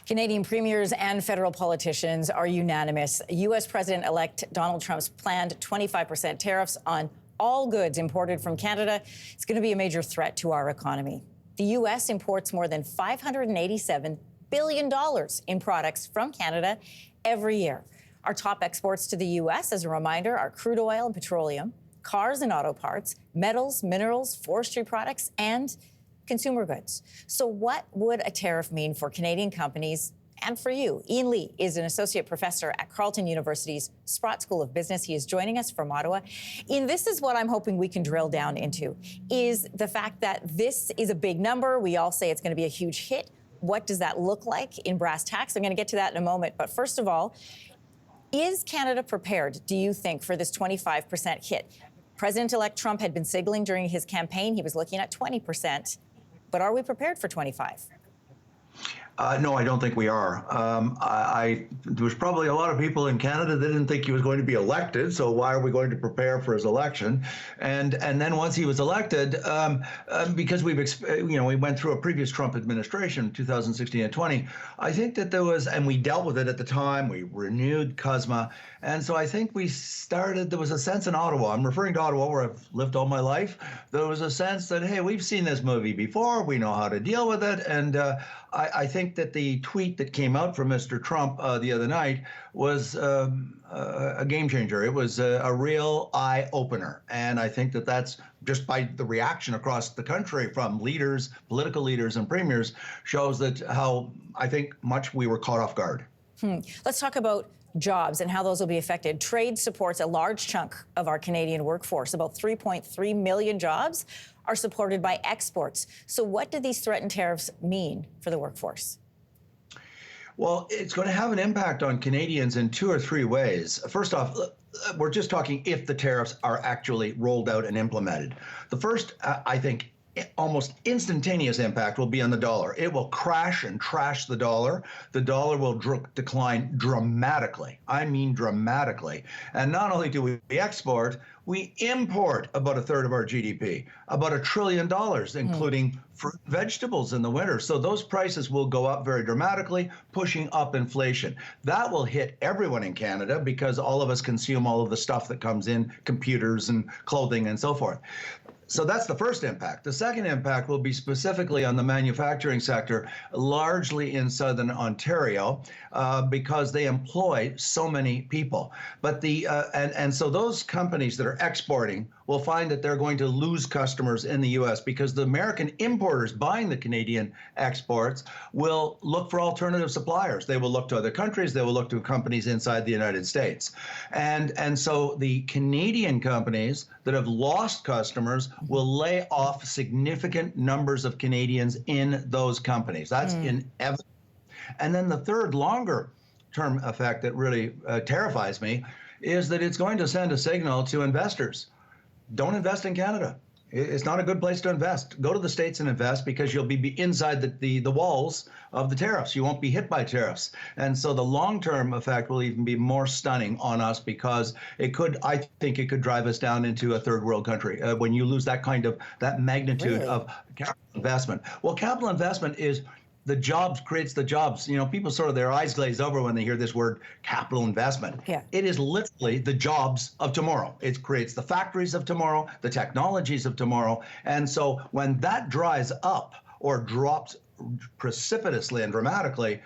Canadian premiers and federal politicians are unanimous. U.S. President-elect Donald Trump's planned 25% tariffs on all goods imported from Canada is going to be a major threat to our economy. The U.S. imports more than $587 billion in products from Canada every year. Our top exports to the U.S., as a reminder, are crude oil and petroleum, cars and auto parts, metals, minerals, forestry products, and consumer goods. So what would a tariff mean for Canadian companies and for you? Ian Lee is an associate professor at Carleton University's Sprott School of Business. He is joining us from Ottawa. Ian, this is what I'm hoping we can drill down into, is the fact that this is a big number. We all say it's going to be a huge hit. What does that look like in brass tacks? I'm going to get to that in a moment. But first of all, is Canada prepared, do you think, for this 25% hit? President-elect Trump had been signaling during his campaign he was looking at 20%. But are we prepared for 25? No, I don't think we are. There was probably a lot of people in Canada that didn't think he was going to be elected. So why are we going to prepare for his election? And then once he was elected, because we went through a previous Trump administration, 2016 and 20. I think that there was, and we dealt with it at the time. We renewed CUSMA, and so I think there was a sense in Ottawa. I'm referring to Ottawa, where I've lived all my life. There was a sense that, hey, we've seen this movie before. We know how to deal with it, and I think that the tweet that came out from Mr. Trump the other night was a game changer. It was a real eye opener. And I think that that's just by the reaction across the country from leaders, political leaders and premiers, shows that how I think much we were caught off guard. Let's talk about jobs and how those will be affected. Trade supports a large chunk of our Canadian workforce. About 3.3 million jobs are supported by exports. So what do these threatened tariffs mean for the workforce? Well, it's going to have an impact on Canadians in two or three ways. First off, we're just talking if the tariffs are actually rolled out and implemented. The first, I think, almost instantaneous impact will be on the dollar. It will crash and trash the dollar. The dollar will decline dramatically. I mean dramatically. And not only do we export, we import about a third of our GDP, about $1 trillion, including fruit and vegetables in the winter. So those prices will go up very dramatically, pushing up inflation. That will hit everyone in Canada because all of us consume all of the stuff that comes in, computers and clothing and so forth. So that's the first impact. The second impact will be specifically on the manufacturing sector, largely in southern Ontario, because they employ so many people. But and so those companies that are exporting will find that they're going to lose customers in the U.S. because the American importers buying the Canadian exports will look for alternative suppliers. They will look to other countries. They will look to companies inside the United States. And so the Canadian companies that have lost customers will lay off significant numbers of Canadians in those companies. That's inevitable. And then the third longer term effect that really terrifies me is that it's going to send a signal to investors. Don't invest in Canada. It's not a good place to invest. Go to the States and invest because you'll be inside the walls of the tariffs. You won't be hit by tariffs. And so the long-term effect will even be more stunning on us because I think it could drive us down into a third world country when you lose that magnitude of capital investment. Well, capital investment is the jobs creates the jobs. You know, people sort of their eyes glaze over when they hear this word capital investment. Yeah. It is literally the jobs of tomorrow. It creates the factories of tomorrow, the technologies of tomorrow. And so when that dries up or drops precipitously and dramatically,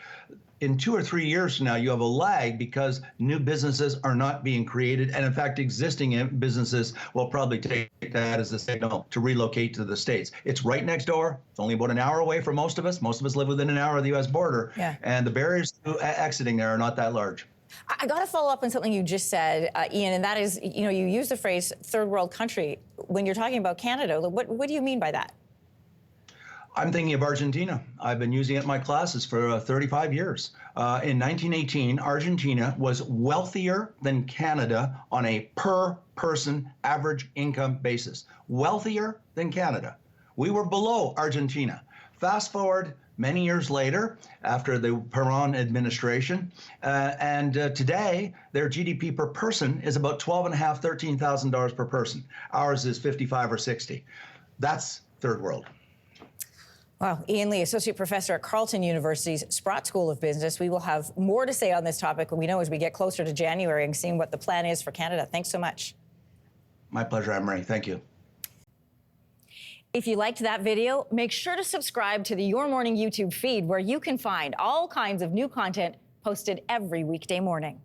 in 2 or 3 years from now, you have a lag because new businesses are not being created. And in fact, existing businesses will probably take that as a signal to relocate to the States. It's right next door. It's only about an hour away for most of us. Most of us live within an hour of the U.S. border. Yeah. And the barriers to exiting there are not that large. I got to follow up on something you just said, Ian, and that is, you use the phrase third world country when you're talking about Canada. What do you mean by that? I'm thinking of Argentina. I've been using it in my classes for 35 years. In 1918, Argentina was wealthier than Canada on a per-person average income basis. Wealthier than Canada. We were below Argentina. Fast forward many years later, after the Perón administration, and today their GDP per person is about $12,500, $13,000 per person. Ours is 55 or 60. That's third world. Wow. Ian Lee, Associate Professor at Carleton University's Sprott School of Business. We will have more to say on this topic, we know, as we get closer to January and seeing what the plan is for Canada. Thanks so much. My pleasure, Anne-Marie. Thank you. If you liked that video, make sure to subscribe to the Your Morning YouTube feed, where you can find all kinds of new content posted every weekday morning.